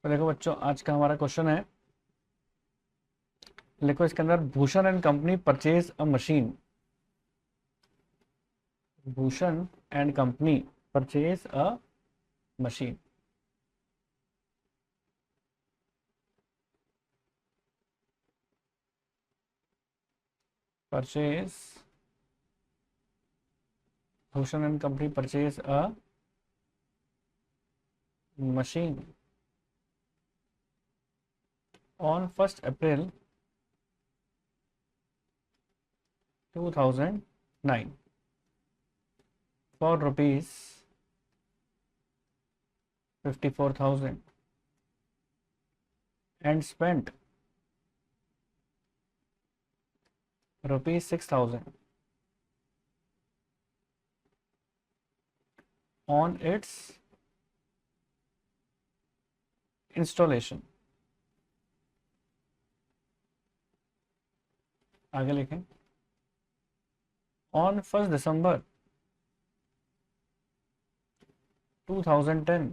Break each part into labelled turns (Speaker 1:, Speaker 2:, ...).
Speaker 1: तो देखो बच्चों, आज का हमारा क्वेश्चन है। लिखो इसके अंदर, Bhushan and company purchase a machine. Bhushan and company purchase a machine. Purchase, Bhushan and company purchase a machine on 1 April 2009 for rupees 54,000 and spent rupees 6,000 on its installation। आगे लिखें, on 1 December 2010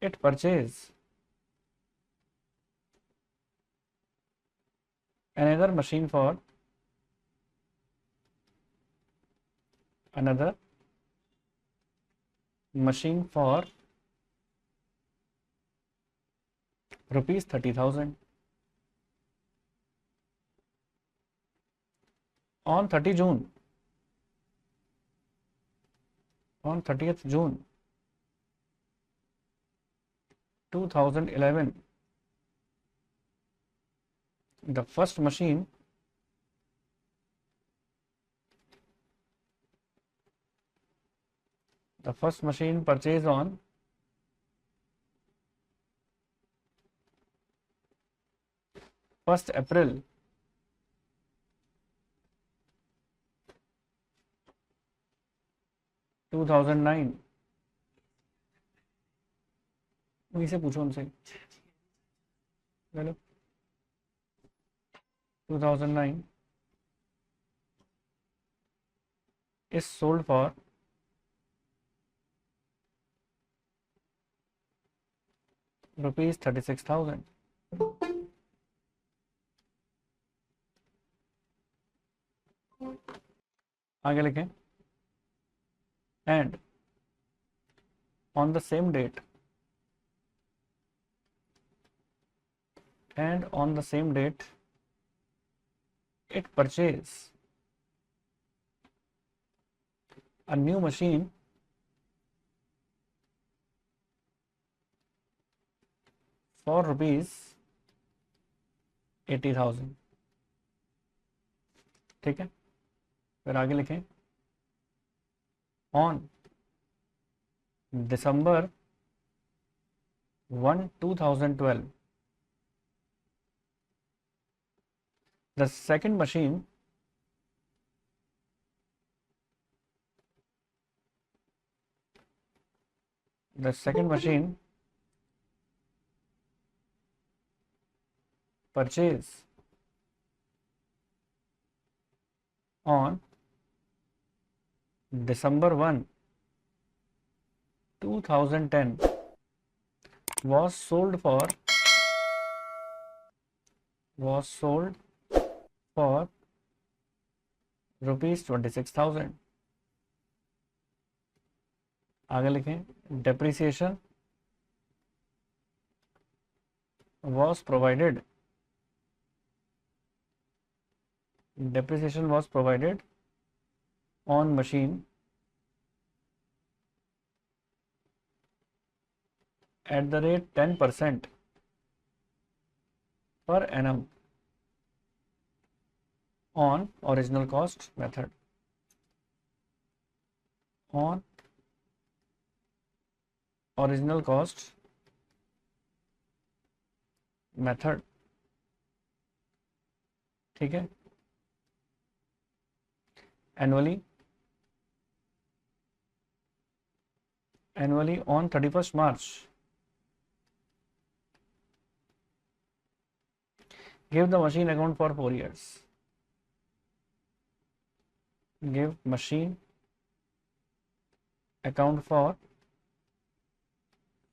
Speaker 1: it purchased another machine for another machine for rupees 30,000 on 30 June, on 30th June 2011 the first machine purchased on 1 April 2009। वहीं से पूछो उनसे। Hello, 2009 is sold for rupees 36,000। आगे लिखें, and on the same date it purchased a new machine for rupees 80,000। ठीक है, फिर आगे लिखें, on December 1 2012 the second machine purchased on December 1 2010 was sold for rupees 26,000। आगे लिखें, depreciation was provided on machine at the rate 10% per annum on original cost method। on original cost method। ठीक है, annually on 31st March give the machine account for 4 years। give machine account for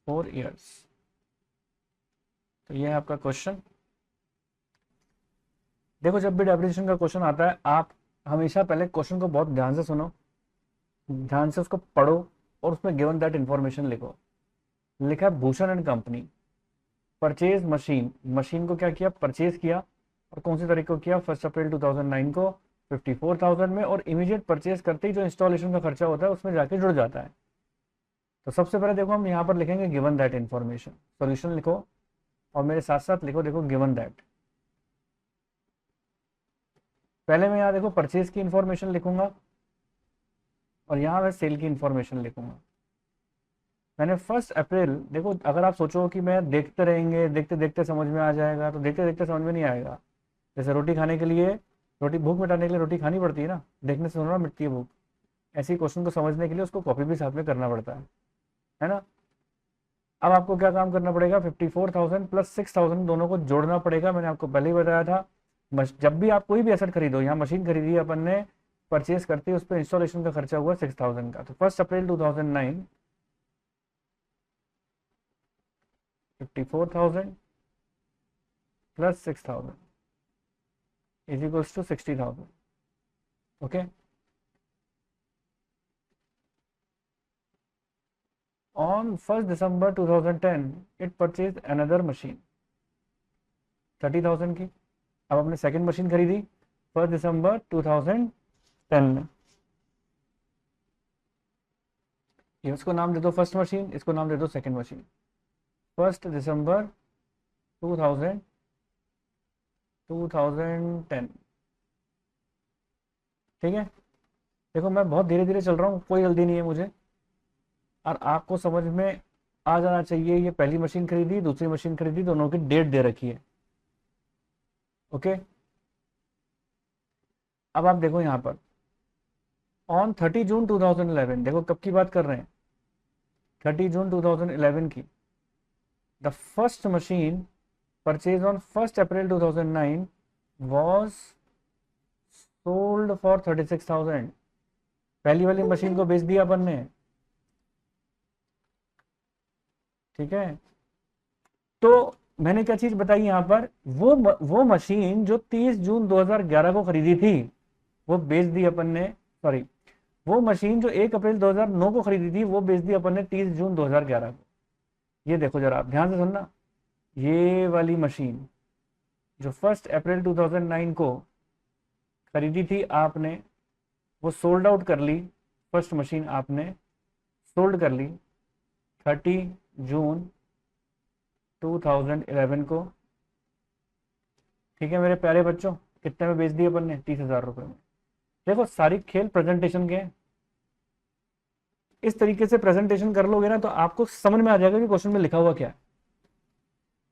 Speaker 1: 4 years। तो ये है आपका question. देखो जब भी definition का क्वेश्चन आता है आप हमेशा पहले क्वेश्चन को बहुत ध्यान से सुनो, ध्यान से उसको पढ़ो और उसमें गिवन दैट इंफॉर्मेशन लिखो। लिखा है Bhushan and company purchase machine, machine को क्या किया, परचेज किया, और कौन सी तारीख को किया, 1 अप्रैल 2009 को 54,000 में, और इमीडिएट परचेज करते ही जो इंस्टॉलेशन का खर्चा होता है उसमें जाके जुड़ जाता है। तो सबसे पहले देखो हम यहाँ पर लिखेंगे गिवन दैट इंफॉर्मेशन, सॉल्यूशन लिखो और मेरे साथ साथ लिखो, देखो गिवन दैट। पहले मैं यहाँ देखो परचेज की इंफॉर्मेशन लिखूंगा और यहाँ मैं सेल की इंफॉर्मेशन लिखूंगा। मैंने 1 अप्रैल, देखो अगर आप सोचो कि मैं देखते रहेंगे, देखते देखते समझ में आ जाएगा, तो देखते देखते समझ में नहीं आएगा। जैसे रोटी खाने के लिए, रोटी भूख मिटाने के लिए रोटी खानी पड़ती है ना, देखने से थोड़ा मिटती है भूख। ऐसे ही क्वेश्चन को समझने के लिए उसको कॉपी भी साथ में करना पड़ता है ना। अब आपको क्या काम करना पड़ेगा, 54,000 प्लस 6,000 दोनों को जोड़ना पड़ेगा। मैंने आपको पहले ही बताया था, जब भी आप कोई भी एसेट खरीदो, यहाँ मशीन खरीदी अपन ने, परचेज करते उस पर इंस्टॉलेशन का खर्चा हुआ 6,000 का। तो 1 April 2009 54,000 plus 6,000 is equals to 60,000। Okay, on 1st December 2010 it purchased another machine 30,000 की। अब अपने सेकंड मशीन खरीदी 1 दिसंबर 2010 में। ये उसको नाम दे दो फर्स्ट मशीन, इसको नाम दे दो सेकंड मशीन। 1 दिसंबर 2010। ठीक है, देखो मैं बहुत धीरे धीरे चल रहा हूँ, कोई जल्दी नहीं है मुझे, और आपको समझ में आ जाना चाहिए। ये पहली मशीन खरीदी, दूसरी मशीन खरीदी, दोनों की डेट दे रखी है। ओके, अब आप देखो यहाँ पर ऑन 30 जून 2011, देखो कब की बात कर रहे हैं, 30 जून 2011 की। The first machine purchase on 1 April 2009 was sold for 36,000। पहली वाली मशीन को बेच दिया अपन ने। ठीक है, तो मैंने क्या चीज बताई यहाँ पर, वो मशीन जो 30 जून 2011 को खरीदी थी वो बेच दी अपन ने, सॉरी, वो मशीन जो 1 अप्रैल 2009 को खरीदी थी वो बेच दी अपन ने 30 जून 2011 को। ये देखो जरा आप ध्यान से सुनना, ये वाली मशीन जो 1 अप्रैल 2009 को खरीदी थी आपने, वो सोल्ड आउट कर ली। फर्स्ट मशीन आपने सोल्ड कर ली 30 जून 2011 को। ठीक है मेरे प्यारे बच्चों, कितने में बेच दी अपन ने, 30,000 रुपए में। देखो सारी खेल प्रेजेंटेशन के, इस तरीके से प्रेजेंटेशन कर लोगे ना तो आपको समझ में आ जाएगा कि क्वेश्चन में लिखा हुआ क्या है।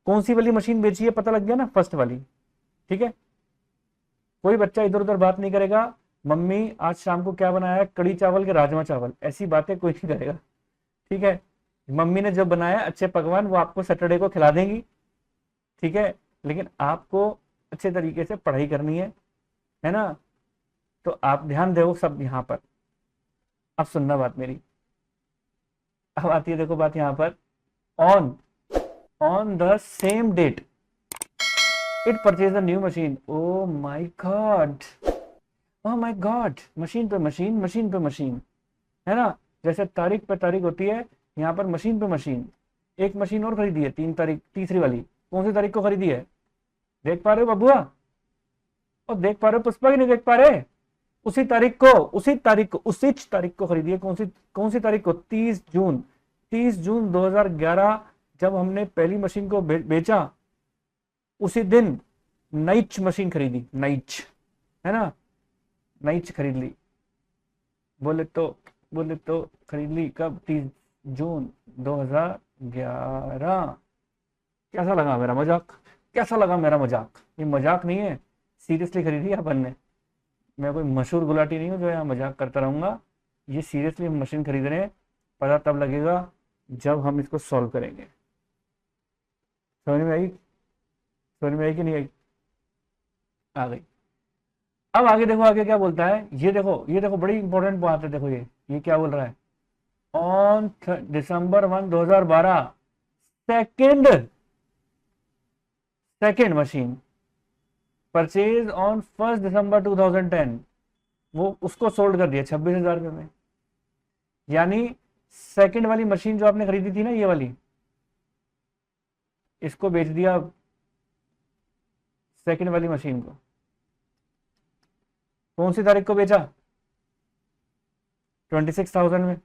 Speaker 1: कौन सी वाली मशीन बेची है पता लग गया ना, फर्स्ट वाली। ठीक है, कोई बच्चा इधर उधर बात नहीं करेगा, मम्मी आज शाम को क्या बनाया है, कड़ी चावल के राजमा चावल, ऐसी बातें कोई नहीं करेगा। ठीक है, मम्मी ने जो बनाया अच्छे पकवान वो आपको सैटरडे को खिला देंगी। ठीक है, लेकिन आपको अच्छे तरीके से पढ़ाई करनी है ना। तो आप ध्यान दो सब यहाँ पर। अब सुनना बात मेरी, अब आती है देखो बात यहाँ पर, on the same date it purchase a new machine. Oh my God, oh my God, machine पे मशीन, मशीन पे मशीन, है ना। जैसे तारीख पे तारीख होती है, यहाँ पर मशीन पे मशीन। एक मशीन और खरीदी है 3 तारीख, तीसरी वाली कौन सी तारीख को खरीदी है, देख पा रहे हो बबुआ, और देख पा रहे हो पुष्पा की नहीं देख पा रहे, उसी तारीख को खरीदी है। कौन सी तारीख को, 30 जून। 30 जून 2011 जब हमने पहली मशीन को बेचा, उसी दिन नाइच मशीन खरीदी, नाइच, है ना, नाइच खरीद ली। बोले तो खरीद ली कब, 30 जून 2011। कैसा लगा मेरा मजाक, कैसा लगा मेरा मजाक, ये मजाक नहीं है, सीरियसली खरीदी है अपन ने। मैं कोई मशहूर गुलाटी नहीं हूँ जो यहाँ मजाक करता रहूंगा, ये सीरियसली हम मशीन खरीद रहे हैं। पता तब लगेगा जब हम इसको सॉल्व करेंगे। समझ में आई कि नहीं आई, आ गई। अब आगे देखो, आगे क्या बोलता है, ये देखो बड़ी इंपॉर्टेंट बात है। देखो ये क्या बोल रहा है, on December 1 2012 second second machine purchase on 1 दिसंबर 2010, वो उसको सोल्ड कर दिया 26,000 रुपये में। यानी सेकेंड वाली मशीन जो आपने खरीदी थी ना, ये वाली, इसको बेच दिया सेकेंड वाली मशीन को। कौन सी तारीख को बेचा? 26,000 में।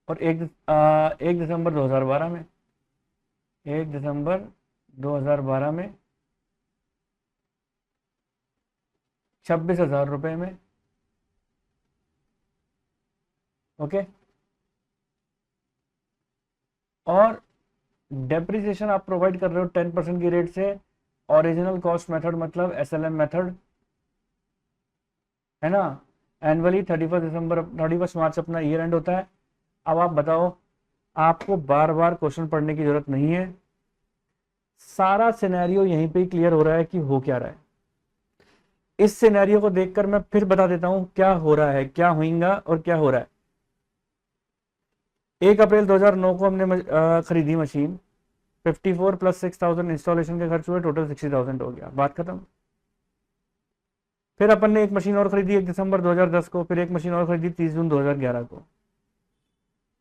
Speaker 1: और 1 दिसंबर 2012 में, 1 दिसंबर 2012 में 26,000 रुपये में। ओके। और डेप्रिसिएशन आप प्रोवाइड कर रहे हो 10% की रेट से, ओरिजिनल कॉस्ट मेथड मतलब SLM मेथड, है ना। एनुअली 31 मार्च अपना ईयर एंड होता है। अब आप बताओ, आपको बार बार क्वेश्चन पढ़ने की जरूरत नहीं है, सारा सिनेरियो यहीं पे ही क्लियर हो रहा है कि हो क्या रहा है। इस सिनेरियो को देखकर मैं फिर बता देता हूं क्या हो रहा है, क्या होगा और क्या हो रहा है। 1 अप्रैल 2009 को हमने खरीदी मशीन, 54 + 6,000 इंस्टॉलेशन के खर्च हुए, टोटल 60,000 हो गया, बात खत्म। फिर अपन ने एक मशीन और खरीदी 1 दिसंबर 2010 को, फिर एक मशीन और खरीदी 30 जून 2011 को,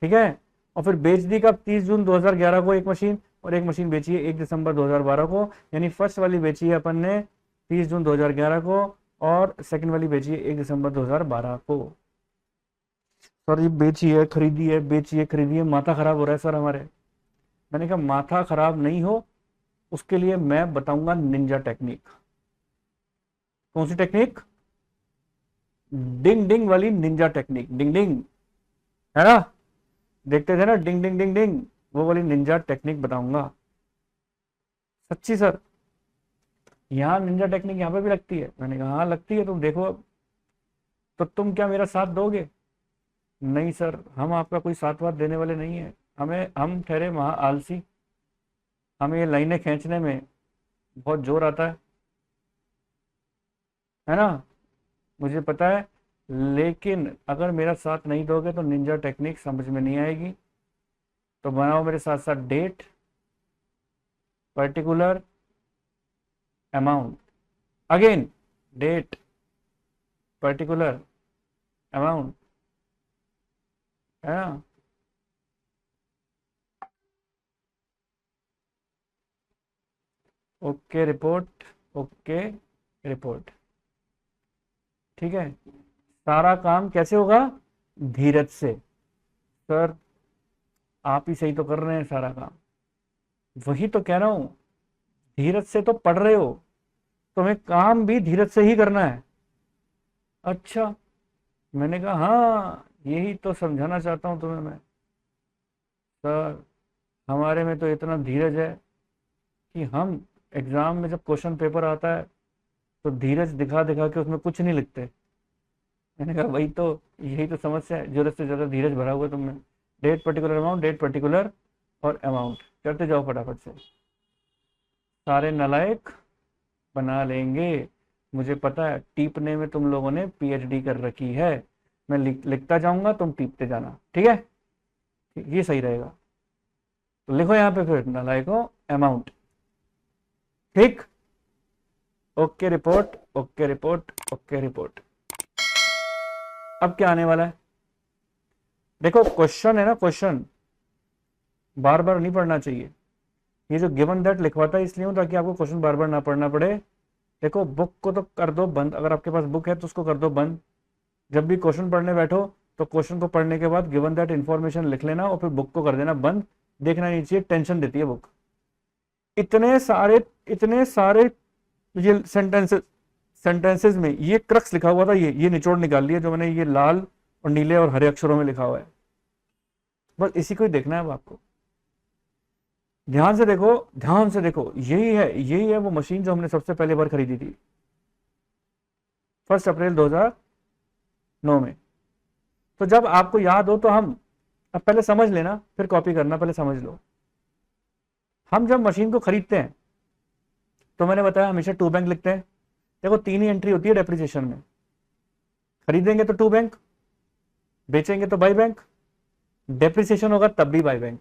Speaker 1: ठीक है। और फिर बेच दी कब? 30 जून 2011 को एक मशीन, और एक मशीन बेची है 1 दिसंबर 2012 को। यानी फर्स्ट वाली बेची है अपन ने 30 जून 2011 को, और सेकंड वाली बेची है 1 दिसंबर 2012 को। सर ये बेची है खरीदी है, बेची है खरीदी है, माथा खराब हो रहा है सर हमारे। मैंने कहा माथा खराब नहीं हो, उसके लिए मैं बताऊंगा निंजा टेक्निक। कौन सी टेक्निक? डिंग डिंग वाली निंजा टेक्निक, डिंग डिंग, है ना, देखते थे ना डिंग डिंग डिंग डिंग, वो वाली निंजा टेक्निक बताऊंगा। सच्ची सर, यहाँ निंजा टेक्निक यहाँ पे भी लगती है? मैंने कहा हाँ लगती है, तुम देखो अब। तो तुम क्या मेरा साथ दोगे? नहीं सर, हम आपका कोई साथ वाथ देने वाले नहीं है। हम ठहरे महा आलसी, हमें ये लाइनें खींचने में बहुत जोर आता है ना, मुझे पता है। लेकिन अगर मेरा साथ नहीं दोगे तो निंजा टेक्निक समझ में नहीं आएगी। तो बनाओ मेरे साथ साथ date, particular, amount, again date, particular, amount, है ना। ओके रिपोर्ट, ओके रिपोर्ट, ठीक है। सारा काम कैसे होगा? धीरज से। सर आप ही सही तो कर रहे हैं सारा काम, वही तो कह रहा हूं, धीरज से तो पढ़ रहे हो, तुम्हें काम भी धीरज से ही करना है। अच्छा, मैंने कहा हाँ यही तो समझाना चाहता हूं तुम्हें मैं। सर हमारे में तो इतना धीरज है कि हम एग्जाम में जब क्वेश्चन पेपर आता है तो धीरज दिखा दिखा के उसमें कुछ नहीं लिखते। मैंने कहा वही तो, यही तो समस्या है, जरूरत से ज्यादा धीरज भरा हुआ है तुमने। Date particular amount, date particular और अमाउंट करते जाओ फटाफट से, सारे नालायक बना लेंगे। मुझे पता है टीपने में तुम लोगों ने PhD कर रखी है। मैं लिखता जाऊंगा, तुम टीपते जाना, ठीक है, ये सही रहेगा। तो लिखो यहाँ पे फिर नालायकों अमाउंट, ठीक। Okay report, okay report, okay report. अब क्या आने वाला है? देखो क्वेश्चन है ना, क्वेश्चन बार बार नहीं पढ़ना चाहिए। ये जो गिवन दैट लिखवाता है इसलिए हूं ताकि आपको क्वेश्चन बार बार ना पढ़ना पड़े। देखो बुक को तो कर दो बंद, अगर आपके पास बुक है तो उसको कर दो बंद। जब भी क्वेश्चन पढ़ने बैठो तो क्वेश्चन को पढ़ने के बाद गिवन दैट इन्फॉर्मेशन लिख लेना और फिर बुक को कर देना बंद। देखना नहीं चाहिए, टेंशन देती है बुक। इतने सारे ये सेंटेंसेस में ये क्रक्स लिखा हुआ था, ये निचोड़ निकाल लिया जो मैंने ये लाल और नीले और हरे अक्षरों में लिखा हुआ है। बस इसी को ही देखना है अब आपको। ध्यान से देखो, ध्यान से देखो, यही है वो मशीन जो हमने सबसे पहले बार खरीदी थी 1 अप्रैल 2009 में। तो जब आपको याद हो तो हम अब पहले समझ लेना फिर कॉपी करना, पहले समझ लो। हम जब मशीन को खरीदते हैं तो मैंने बताया हमेशा 2 बैंक लिखते हैं। देखो 3 ही एंट्री होती है डेप्रिसिएशन में, खरीदेंगे तो 2 बैंक, बेचेंगे तो बाई बैंक, डेप्रिसिएशन होगा तब भी बाई बैंक।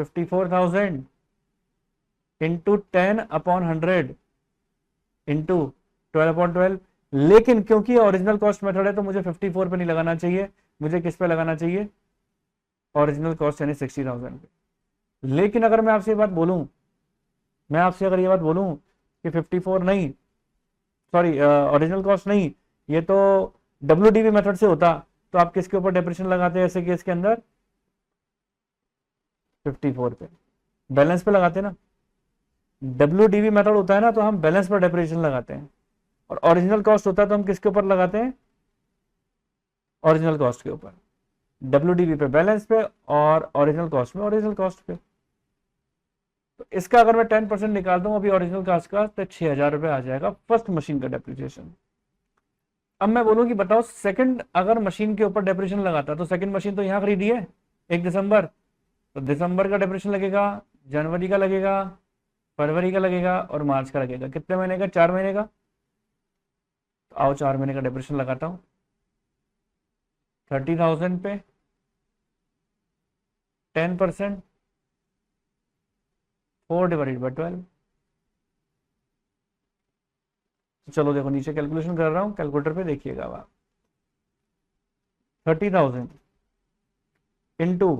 Speaker 1: 54,000 into 10/100 into 12/12। लेकिन क्योंकि ओरिजिनल कॉस्ट मेथड है तो मुझे 54 पे नहीं लगाना चाहिए, मुझे किस पे लगाना चाहिए, ओरिजिनल कॉस्ट यानी 60,000 पे। लेकिन अगर मैं आपसे ये बात बोलूं, मैं आपसे अगर ये बात बोलूं कि 54 नहीं, सॉरी ओरिजिनल कॉस्ट नहीं, ये तो WDV मेथड से होता, तो आप किसके ऊपर डेप्रिसिएशन लगाते हैं ऐसे केस के अंदर, 54 पे, बैलेंस पे लगाते हैं ना। WDV मेथड होता है ना तो हम बैलेंस पर डेप्रिसिएशन लगाते हैं, और ओरिजिनल कॉस्ट होता है तो हम किसके ऊपर लगाते हैं, ओरिजिनल कॉस्ट के ऊपर। WDV पे बैलेंस पे और ओरिजिनल कॉस्ट में ओरिजिनल कॉस्ट पे। तो इसका अगर मैं 10% निकाल दूं अभी ओरिजिनल कॉस्ट का, तो 6,000 रुपये आ जाएगा फर्स्ट मशीन का डेप्रिसिएशन। अब मैं बोलूं कि बताओ सेकंड अगर मशीन के ऊपर डेप्रिसिएशन लगाता, तो सेकंड मशीन तो यहाँ खरीदी है 1 दिसंबर, तो दिसंबर का डेप्रिसिएशन लगेगा, जनवरी का लगेगा, फरवरी का लगेगा और मार्च का लगेगा। कितने महीने का, 4 महीने का। तो आओ 4 महीने का डेप्रिसिएशन लगाता हूँ। 30,000 पे 10%, 4/12। चलो देखो नीचे कैलकुलेशन कर रहा हूँ, कैलकुलेटर पे देखिएगा आप। 30,000 इंटू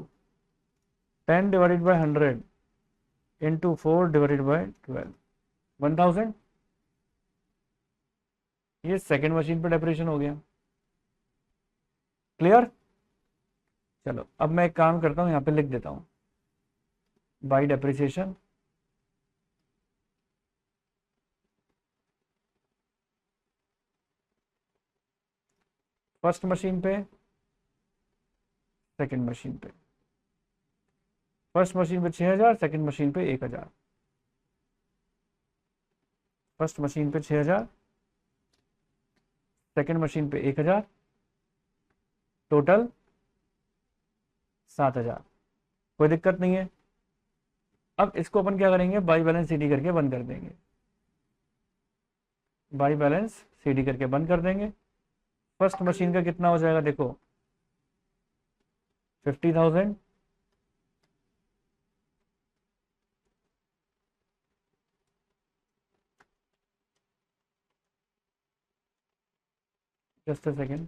Speaker 1: 10/100 इंटू 4/12, 1,000। ये सेकेंड मशीन पे डेप्रिसिएशन हो गया। क्लियर। चलो अब मैं एक काम करता हूँ, यहाँ पे लिख देता हूँ बाई डेप्रिसिएशन फर्स्ट मशीन पे, सेकंड मशीन पे। फर्स्ट मशीन पे 6,000, सेकंड मशीन पे 1,000। फर्स्ट मशीन पे 6,000, सेकंड मशीन पे 1,000, टोटल 7,000। कोई दिक्कत नहीं है। अब इसको अपन क्या करेंगे, बाई बैलेंस CD करके बंद कर देंगे, बाई बैलेंस CD करके बंद कर देंगे। फर्स्ट मशीन का कितना हो जाएगा देखो, 50,000 जस्ट अ सेकेंड।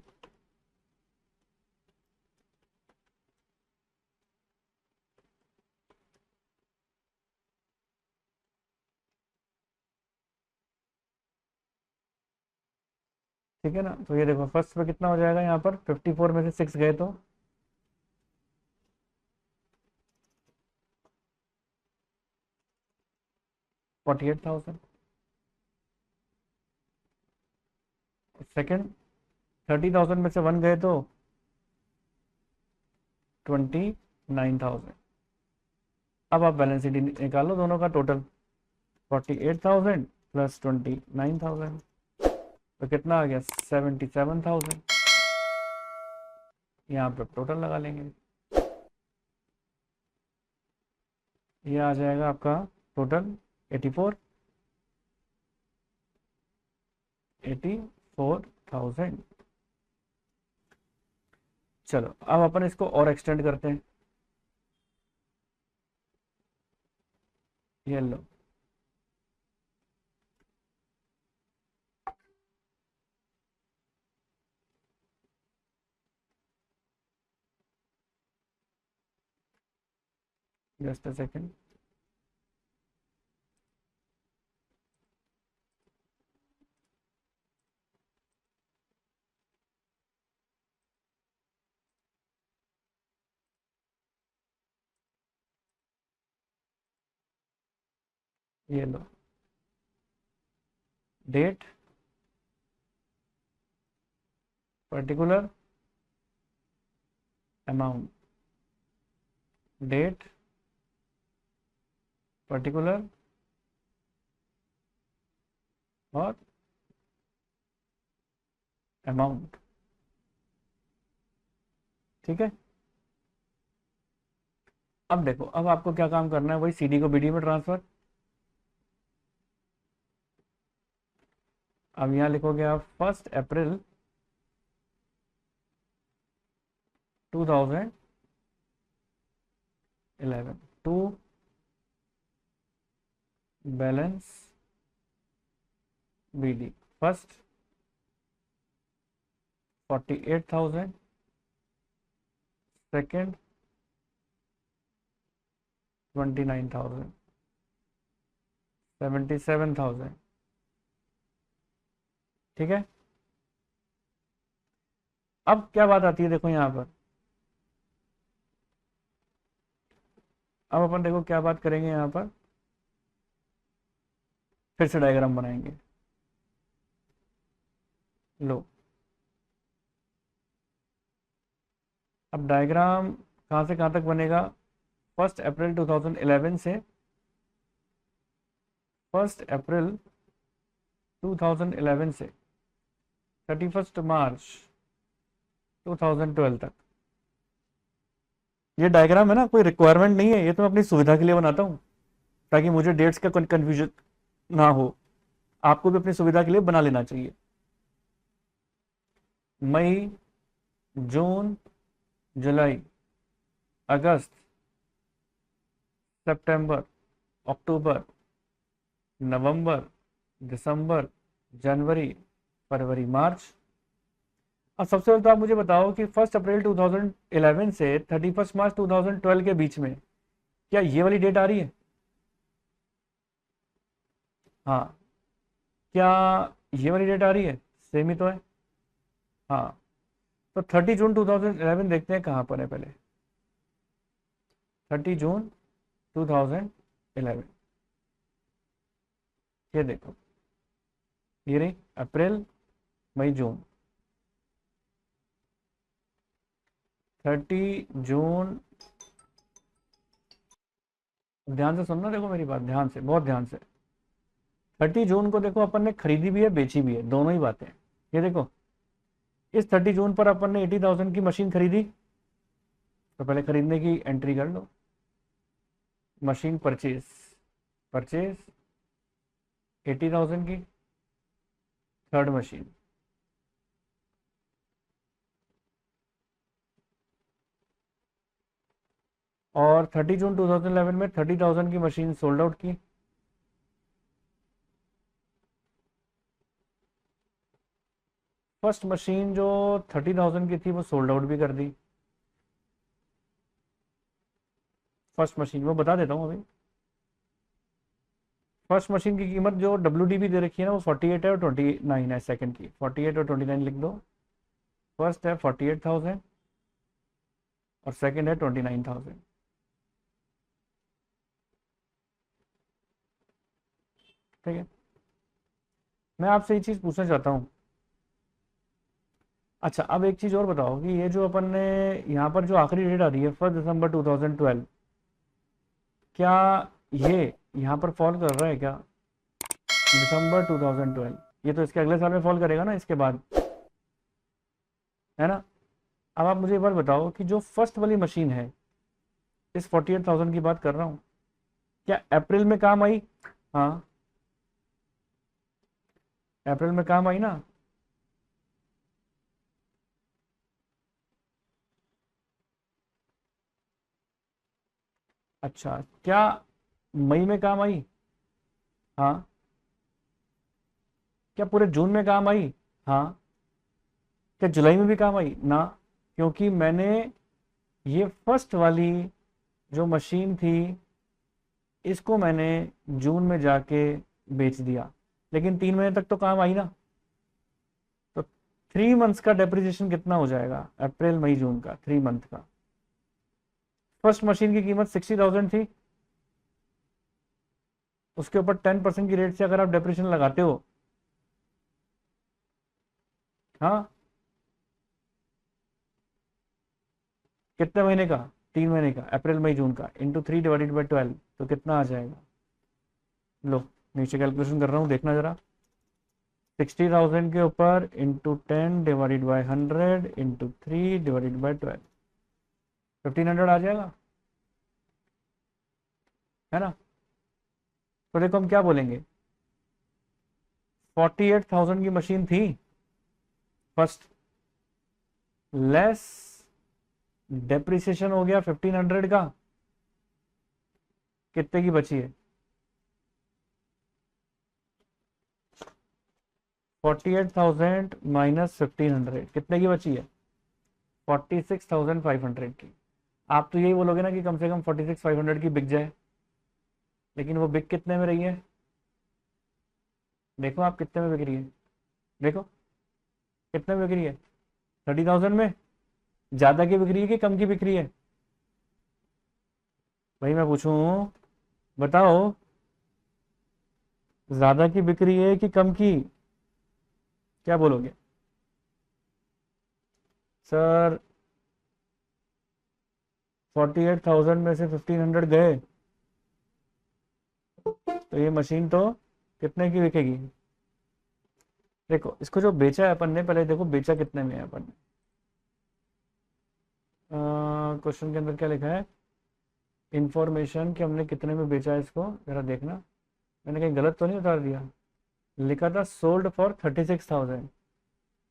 Speaker 1: ठीक है ना, तो ये देखो फर्स्ट पे कितना हो जाएगा, यहाँ पर 54 में से 6 गए तो 48,000। सेकंड 30,000 में से 1 गए तो 29,000। अब आप बैलेंस शीट निकालो दोनों का टोटल, 48,000 प्लस 29,000, तो कितना आ गया, 77,000। यहाँ पे टोटल लगा लेंगे, ये आ जाएगा आपका टोटल 84,000। चलो अब अपन इसको और एक्सटेंड करते हैं, ये लो। Just a second. ये लो, date, particular, amount, date, particular और अमाउंट। ठीक है। अब देखो, अब आपको क्या काम करना है, वही CD को BD में ट्रांसफर। अब यहाँ लिखोगे आप 1 April 2011 to balance BD, first 48,000, second 29,000, 77,000। ठीक है, अब क्या बात आती है, देखो यहाँ पर अब अपन देखो क्या बात करेंगे यहाँ पर, फिर से डायग्राम बनाएंगे। लो, अब डायग्राम कहाँ से कहाँ तक बनेगा, 1 अप्रैल 2011 से 1 अप्रैल 2011 से 31 मार्च 2012 तक। ये डायग्राम है ना, कोई रिक्वायरमेंट नहीं है, ये तो मैं अपनी सुविधा के लिए बनाता हूँ ताकि मुझे डेट्स का कंफ्यूजन ना हो। आपको भी अपनी सुविधा के लिए बना लेना चाहिए। मई, जून, जुलाई, अगस्त, सितंबर, अक्टूबर, नवंबर, दिसंबर, जनवरी, फरवरी, मार्च। अब सबसे पहले तो आप मुझे बताओ कि 1 अप्रैल 2011 से 31 मार्च 2012 के बीच में क्या ये वाली डेट आ रही है? हाँ, क्या ये वाली डेट आ रही है? सेम ही तो है। हाँ, तो 30 जून 2011 देखते हैं कहाँ पर है पहले। 30 जून 2011, ये देखो, ये रही अप्रैल, मई, जून। 30 जून, ध्यान से सुनना, देखो मेरी बात ध्यान से, बहुत ध्यान से। 30 जून को देखो अपन ने खरीदी भी है, बेची भी है, दोनों ही बातें। ये देखो, इस 30 जून पर अपन ने 80,000 की मशीन खरीदी, तो पहले खरीदने की एंट्री कर लो। मशीन परचेज, परचेज 80,000 की, थर्ड मशीन। और 30 जून 2011 में 30,000 की मशीन सोल्ड आउट की। फर्स्ट मशीन जो 30,000 की थी वो सोल्ड आउट भी कर दी। फर्स्ट मशीन वो बता देता हूँ अभी। फर्स्ट मशीन की कीमत जो WDB दे रखी है ना, वो 48 है और 29 है। सेकंड की 48 और 29 लिख दो। फर्स्ट है 48,000 और सेकंड है 29,000। ठीक है, मैं आपसे एक चीज पूछना चाहता हूँ। अच्छा, अब एक चीज और बताओ कि ये जो अपन ने यहाँ पर जो आखिरी डेट आ रही है 1 दिसंबर 2012, क्या ये यहाँ पर फॉल कर रहा है क्या? दिसंबर 2012, ये तो इसके अगले साल में फॉल करेगा ना, इसके बाद, है ना? अब आप मुझे एक बार बताओ कि जो फर्स्ट वाली मशीन है, इस 48,000 की बात कर रहा हूँ, क्या अप्रैल में काम आई? हाँ, अप्रैल में काम आई ना? अच्छा, क्या मई में काम आई? हाँ, क्या पूरे जून में काम आई? हाँ, क्या जुलाई में भी काम आई ना? क्योंकि मैंने ये फर्स्ट वाली जो मशीन थी, इसको मैंने जून में जाके बेच दिया, लेकिन 3 महीने तक तो काम आई ना। तो 3 मंथ्स का डेप्रिसिएशन कितना हो जाएगा? अप्रैल, मई, जून का 3 मंथ का। फर्स्ट मशीन की कीमत 60,000 थी, उसके ऊपर 10% की रेट से अगर आप डेप्रिसिएशन लगाते हो, हाँ, कितने महीने का? 3 महीने का, अप्रैल, मई, जून का, इंटू 3 / 12, तो कितना आ जाएगा? लो, नीचे कैलकुलेशन कर रहा हूँ, देखना जरा। 60,000 के ऊपर इंटू 10 / 100 इंटू 3 / 12, 1,500 आ जाएगा, है ना? तो देखो हम क्या बोलेंगे, 48,000 की मशीन थी फर्स्ट, लेस डेप्रिसिएशन हो गया 1,500 का, कितने की बची है? 48,000 माइनस 1500 कितने की बची है? 46,500 की। आप तो यही बोलोगे ना कि कम से कम 46,500 की बिक जाए, लेकिन वो बिक कितने में रही है? देखो आप कितने में बिक रही है, देखो कितने में बिक रही है? 30,000 में। ज़्यादा की बिक रही है कि कम की बिक रही है? भाई मैं पूछूं, बताओ, ज़्यादा की बिक रही है कि कम की? क्या बोलोगे सर? 48,000 में से 1,500 गए, तो ये मशीन तो कितने की बिकेगी? देखो इसको जो बेचा है अपन ने, पहले देखो बेचा कितने में है अपन ने। क्वेश्चन के अंदर क्या लिखा है? इंफॉर्मेशन कि हमने कितने में बेचा है इसको, जरा देखना, मैंने कहीं गलत तो नहीं उतार दिया? लिखा था सोल्ड फॉर 36,000,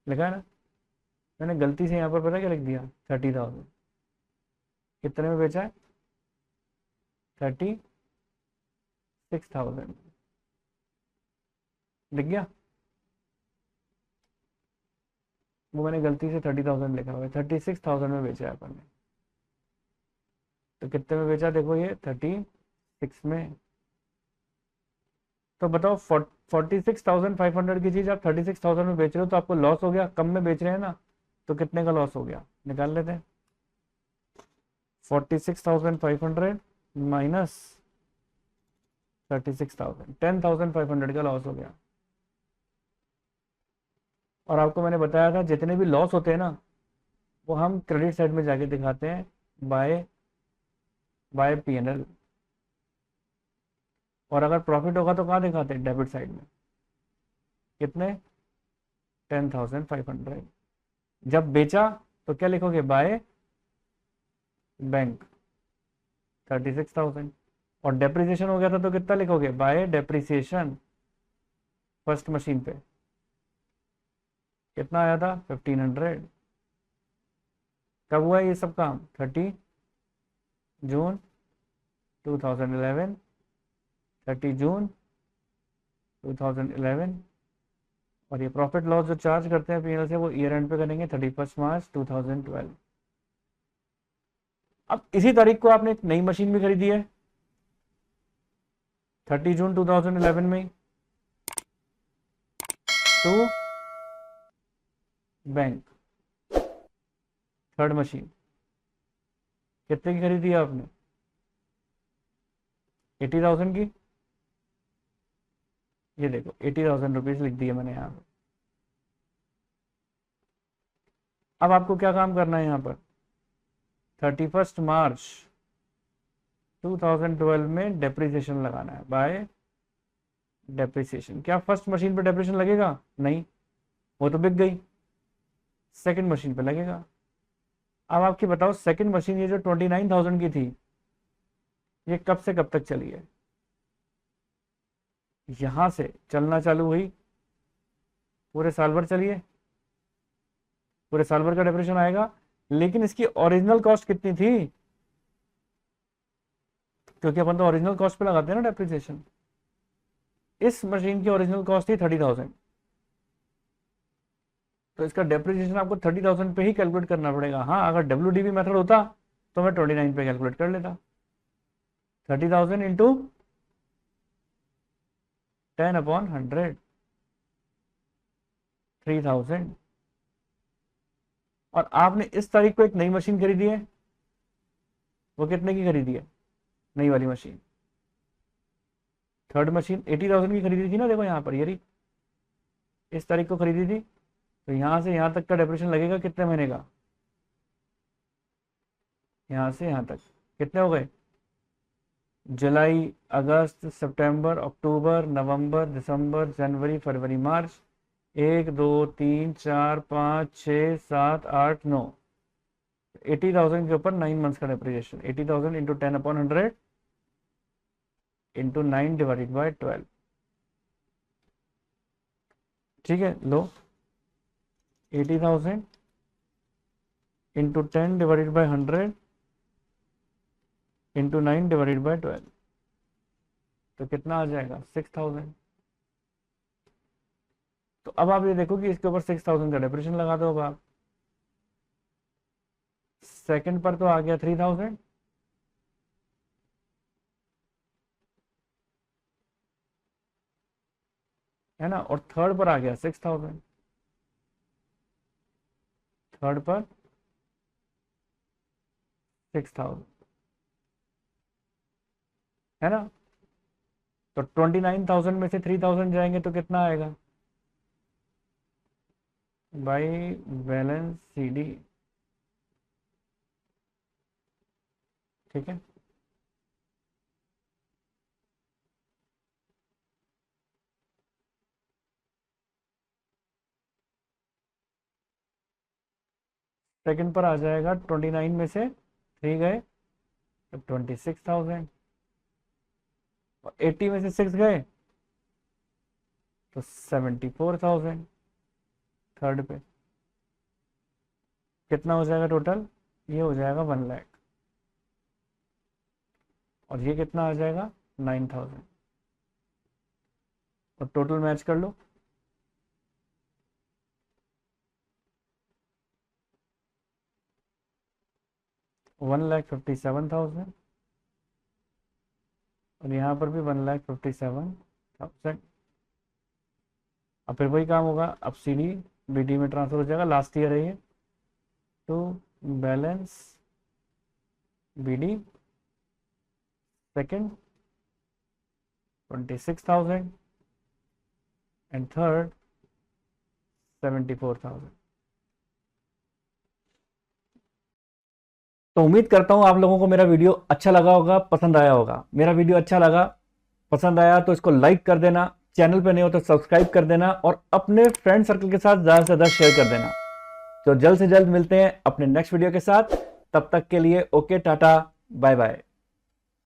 Speaker 1: लिखा है ना? मैंने गलती से यहाँ पर पता क्या लिख दिया? 30,000। कितने में बेचा है? 36,000। लिख गया? वो मैंने गलती से 30,000 लिखा हुआ है, 36,000 में बेचा है अपन ने। तो कितने में बेचा देखो, ये 36 में। तो बताओ 46,500 की चीज आप 36,000 में बेच रहे हो, तो आपको लॉस हो गया, कम में बेच रहे हैं ना, तो कितने का लॉस हो गया निकाल लेते हैं। 46,500 माइनस 36,000, 10,500 का लॉस हो गया। और आपको मैंने बताया था जितने भी लॉस होते हैं ना, वो हम क्रेडिट साइड में जाके दिखाते हैं, बाय बाय P&L। और अगर प्रॉफिट होगा तो कहाँ दिखाते हैं? डेबिट साइड में। कितने? 10,500। जब बेचा तो क्या लिखोगे? By bank 36,000। और डेप्रिसिएशन हो गया था तो कितना लिखोगे? बाय डेप्रिसिएशन फर्स्ट मशीन पे। कितना आया था? 1,500। कब हुआ ये सब काम? 30 जून 2011, 30 जून 2011। और ये प्रॉफिट लॉस जो चार्ज करते हैं P&L से, वो ईयर एंड पे करेंगे 31 मार्च 2012। अब इसी तारीख को आपने एक नई मशीन भी खरीदी है 30 जून 2011 में, टू बैंक, थर्ड मशीन। कितने की खरीदी है आपने? 80,000 की। ये देखो 80,000 रुपीज लिख दिए मैंने यहाँ पर। अब आपको क्या काम करना है यहाँ पर? 31 मार्च 2012 में डेप्रिसिएशन लगाना है, बाय डेप्रिसिएशन। क्या फर्स्ट मशीन पे डेप्रिसिएशन लगेगा? नहीं, वो तो बिक गई। सेकंड मशीन पे लगेगा। अब आपकी बताओ, सेकंड मशीन ये जो 29,000 की थी, ये कब से कब तक चली है? यहां से चलना चालू हुई, पूरे साल भर चली है, पूरे साल भर का डेप्रिसिएशन आएगा। लेकिन इसकी ओरिजिनल कॉस्ट कितनी थी? क्योंकि अपन तो ओरिजिनल कॉस्ट पे लगाते हैं ना डेप्रिसिएशन। इस मशीन की ओरिजिनल कॉस्ट थी 30,000, तो इसका डेप्रिसिएशन आपको 30,000 पे ही कैलकुलेट करना पड़ेगा। हाँ, अगर WDV मेथड होता तो मैं 29 पे कैलकुलेट कर लेता। 30,000 इंटू 10/100, 3,000। और आपने इस तारीख को एक नई मशीन खरीदी है, वो कितने की खरीदी है? नई वाली मशीन, थर्ड मशीन 80,000 की खरीदी थी ना, देखो यहाँ पर, ये रही, इस तारीख को खरीदी थी। तो यहाँ से यहाँ तक का डेप्रिसिएशन लगेगा कितने महीने का? यहाँ से यहाँ तक कितने हो गए? जुलाई, अगस्त, सितंबर, अक्टूबर, नवंबर, दिसंबर, जनवरी, फरवरी, मार्च। 1 2 3 4 5 6 7 8 9। 80,000 के ऊपर 9 मंथ्स का depreciation. 80,000 into 10/100 into 9 divided by 12। ठीक है, लो 80,000 इंटू 10/100 इंटू 9 डिवाइडेड बाय 12। तो कितना आ जाएगा? 6,000। तो अब आप ये देखो कि इसके ऊपर 6000 का डेप्रेशन लगा दो। अब आप सेकंड पर तो आ गया 3000, है ना, और थर्ड पर आ गया 6000, थर्ड पर 6000, है ना। तो 29000 में से 3000 जाएंगे तो कितना आएगा बाई बैलेंस सी डी, ठीक है। सेकंड पर आ जाएगा 29 में से 3 गए तो 26000, और 80 में से 6 गए तो 74000। थर्ड पे कितना हो जाएगा टोटल, ये हो जाएगा 1 लाख, और ये कितना आ जाएगा 9000, और टोटल मैच कर लो। वन लाख 57,000, और यहाँ पर भी 1,57,000। अब फिर वही काम होगा, अब सी डी बी डी में ट्रांसफर हो जाएगा, लास्ट ईयर है ये, तो balance B D second 26,000 and third 74,000। तो उम्मीद करता हूँ आप लोगों को मेरा वीडियो अच्छा लगा होगा, पसंद आया होगा। मेरा वीडियो अच्छा लगा, पसंद आया तो इसको लाइक कर देना, चैनल पे नहीं हो तो सब्सक्राइब कर देना, और अपने फ्रेंड सर्कल के साथ ज़्यादा से ज़्यादा शेयर कर देना। तो जल्द से जल्द मिलते हैं अपने नेक्स्ट वीडियो के साथ, तब तक के लिए ओके, टाटा, बाय बाय।